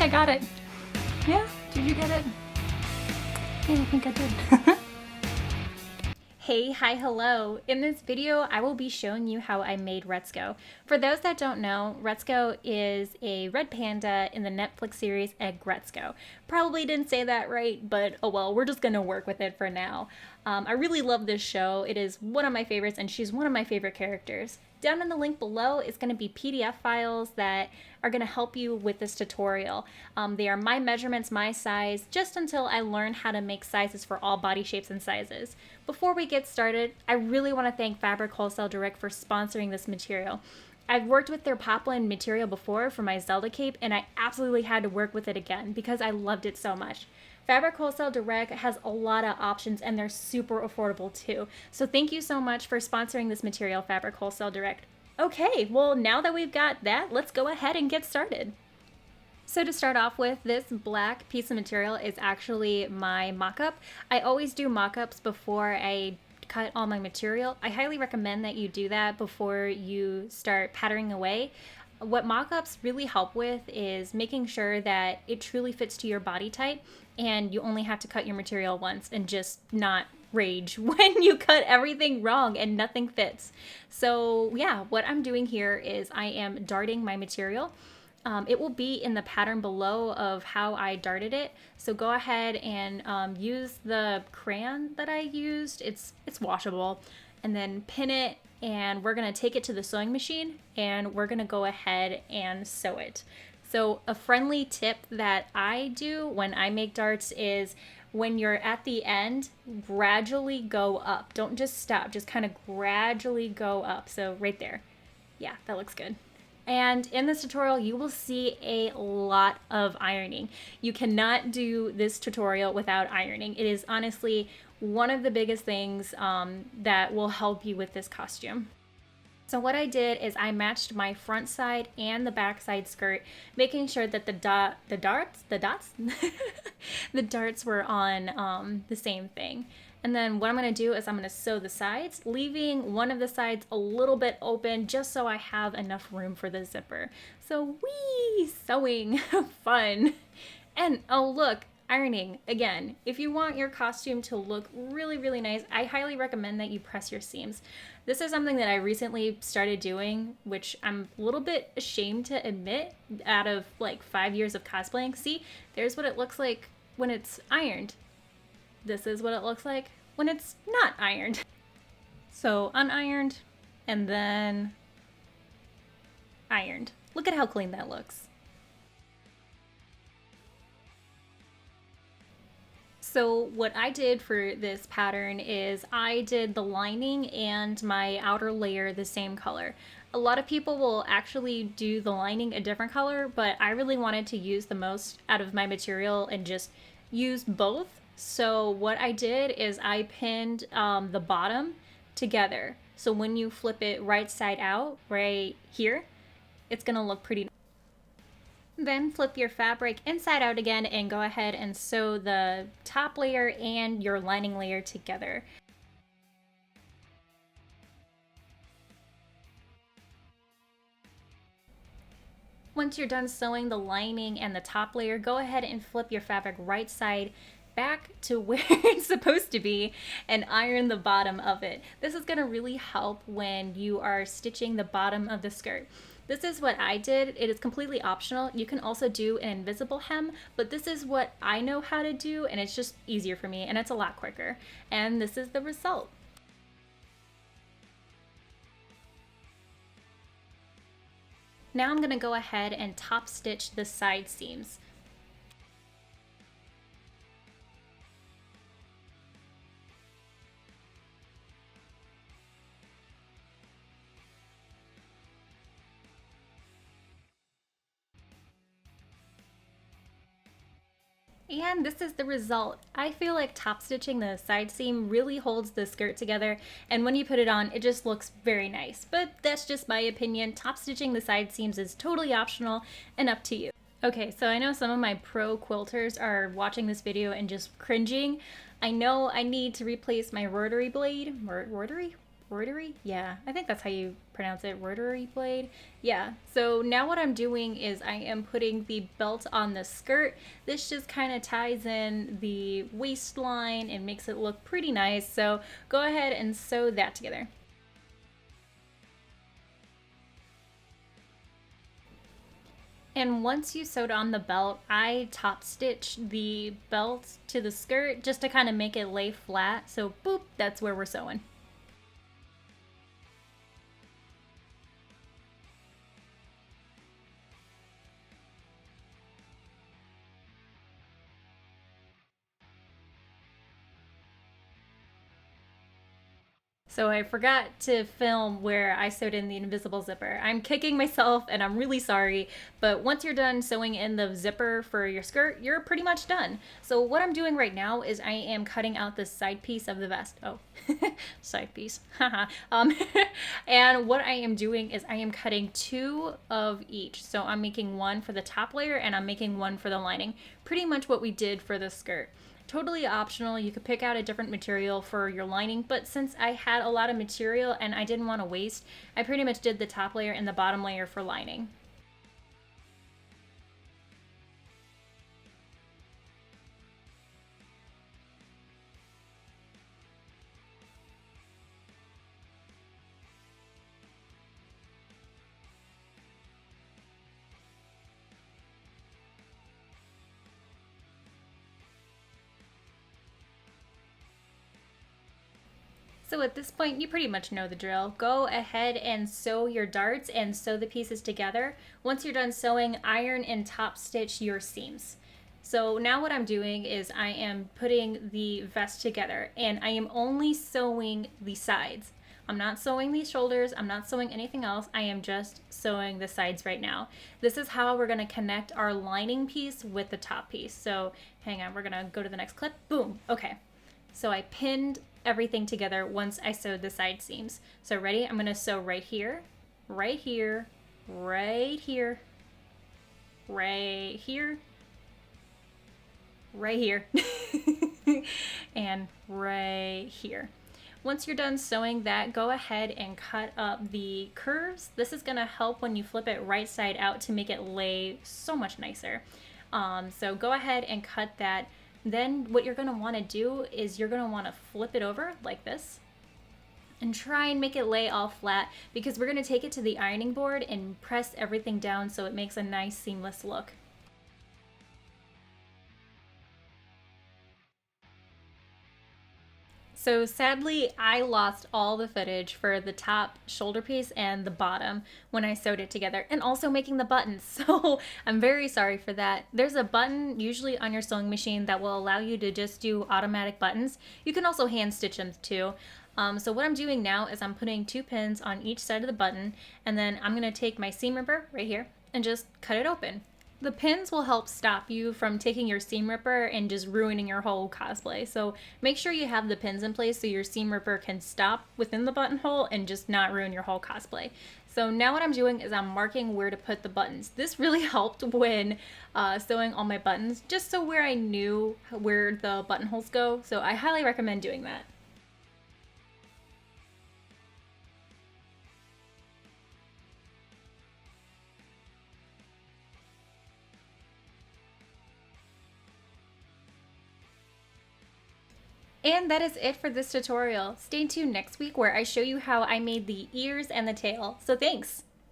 think I got it. Yeah? Did you get it? Yeah, I think I did. Hey, hi, hello. In this video, I will be showing you how I made Retsuko. For those that don't know, Retsuko is a red panda in the Netflix series Retsuko. Probably didn't say that right, but oh well, we're just gonna work with it for now. I really love this show. It is one of my favorites, and she's one of my favorite characters. Down in the link below is going to be PDF files that are going to help you with this tutorial. They are my measurements, my size, just until I learn how to make sizes for all body shapes and sizes. Before we get started, I really want to thank FabricWholesaleDirect for sponsoring this material. I've worked with their Poplin material before for my Zelda cape, and I absolutely had to work with it again because I loved it so much. FabricWholesaleDirect has a lot of options, and they're super affordable too. So thank you so much for sponsoring this material, FabricWholesaleDirect. Okay, well now that we've got that, let's go ahead and get started. So to start off with, this black piece of material is actually my mock-up. I always do mock-ups before I cut all my material. I highly recommend that you do that before you start patterning away. What mock-ups really help with is making sure that it truly fits to your body type, and you only have to cut your material once and just not rage when you cut everything wrong and nothing fits. So yeah, what I'm doing here is I am darting my material. It will be in the pattern below of how I darted it. So go ahead and use the crayon that I used. It's washable. And then pin it, and we're gonna take it to the sewing machine and we're gonna go ahead and sew it. So a friendly tip that I do when I make darts is when you're at the end, gradually go up. Don't just stop, just kind of gradually go up. So right there. Yeah, that looks good. And in this tutorial, you will see a lot of ironing. You cannot do this tutorial without ironing. It is honestly one of the biggest things that will help you with this costume. So what I did is I matched my front side and the back side skirt, making sure that the darts were on the same thing. And then what I'm going to do is I'm going to sew the sides, leaving one of the sides a little bit open just so I have enough room for the zipper. So whee! Sewing! Fun! And oh look! Ironing. Again, if you want your costume to look really, really nice, I highly recommend that you press your seams. This is something that I recently started doing, which I'm a little bit ashamed to admit out of like 5 years of cosplaying. See, there's what it looks like when it's ironed. This is what it looks like when it's not ironed. So unironed and then ironed. Look at how clean that looks. So what I did for this pattern is I did the lining and my outer layer the same color. A lot of people will actually do the lining a different color, but I really wanted to use the most out of my material and just use both. So what I did is I pinned the bottom together. So when you flip it right side out, right here, it's gonna look pretty nice. Then flip your fabric inside out again and go ahead and sew the top layer and your lining layer together. Once you're done sewing the lining and the top layer, go ahead and flip your fabric right side back to where it's supposed to be and iron the bottom of it. This is going to really help when you are stitching the bottom of the skirt. This is what I did. It is completely optional. You can also do an invisible hem, but this is what I know how to do, and it's just easier for me, and it's a lot quicker. And this is the result. Now I'm going to go ahead and top stitch the side seams. And this is the result. I feel like top stitching the side seam really holds the skirt together, and when you put it on, it just looks very nice. But that's just my opinion. Top stitching the side seams is totally optional and up to you. Okay, so I know some of my pro quilters are watching this video and just cringing. I know I need to replace my rotary blade. Rotary? rotary? Yeah, I think that's how you pronounce it, rotary blade. Yeah, so now what I'm doing is I am putting the belt on the skirt. This just kind of ties in the waistline and makes it look pretty nice. So go ahead and sew that together. And once you sewed on the belt, I top stitched the belt to the skirt just to kind of make it lay flat. So boop, that's where we're sewing. So I forgot to film where I sewed in the invisible zipper. I'm kicking myself and I'm really sorry, but once you're done sewing in the zipper for your skirt, you're pretty much done. So what I'm doing right now is I am cutting out the side piece of the vest. Oh, side piece, haha. And what I am doing is I am cutting 2 of each. So I'm making one for the top layer and I'm making one for the lining. Pretty much what we did for the skirt. Totally optional. You could pick out a different material for your lining, but since I had a lot of material and I didn't want to waste, I pretty much did the top layer and the bottom layer for lining. So at this point, you pretty much know the drill. Go ahead and sew your darts and sew the pieces together. Once you're done sewing, iron and top stitch your seams. So now what I'm doing is I am putting the vest together and I am only sewing the sides. I'm not sewing the shoulders, I'm not sewing anything else, I am just sewing the sides right now. This is how we're gonna connect our lining piece with the top piece. So hang on, we're gonna go to the next clip. Boom, okay. So I pinned everything together once I sewed the side seams. So ready? I'm gonna sew right here, right here, right here, right here, right here, and right here. Once you're done sewing that, go ahead and cut up the curves. This is gonna help when you flip it right side out to make it lay so much nicer. So go ahead and cut that. Then what you're gonna wanna do is you're gonna wanna flip it over like this and try and make it lay all flat because we're gonna take it to the ironing board and press everything down so it makes a nice seamless look. So sadly, I lost all the footage for the top shoulder piece and the bottom when I sewed it together, and also making the buttons. So I'm very sorry for that. There's a button usually on your sewing machine that will allow you to just do automatic buttons. You can also hand stitch them too. So what I'm doing now is I'm putting 2 pins on each side of the button, and then I'm gonna take my seam ripper right here and just cut it open. The pins will help stop you from taking your seam ripper and just ruining your whole cosplay. So make sure you have the pins in place so your seam ripper can stop within the buttonhole and just not ruin your whole cosplay. So now what I'm doing is I'm marking where to put the buttons. This really helped when sewing all my buttons, just so where I knew where the buttonholes go. So I highly recommend doing that. And that is it for this tutorial. Stay tuned next week where I show you how I made the ears and the tail. So thanks!